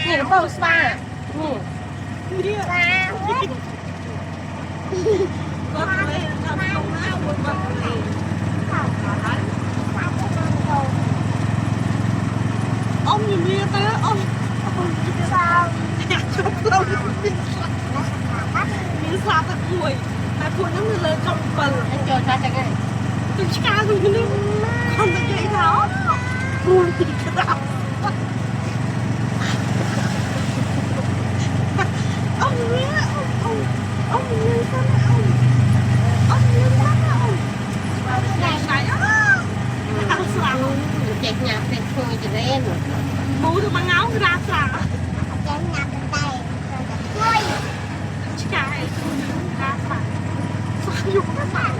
Nhìn nó bầu spa. Ông nhìn đi tới ông sao lâu miếng sao thật vui tại phụ nó lên trong phần anh chờ cha chẳng này tôi cha rồi nhưng không được dây tháo vui thì cái nào ông nhé ông như thế nào ông như thế nào này này ăn sao chạy nhà chạy thôi chỉ lên bố tôi mang áo ra sao chạy nhà đây thôi chạy ra sao sao dùng các bạn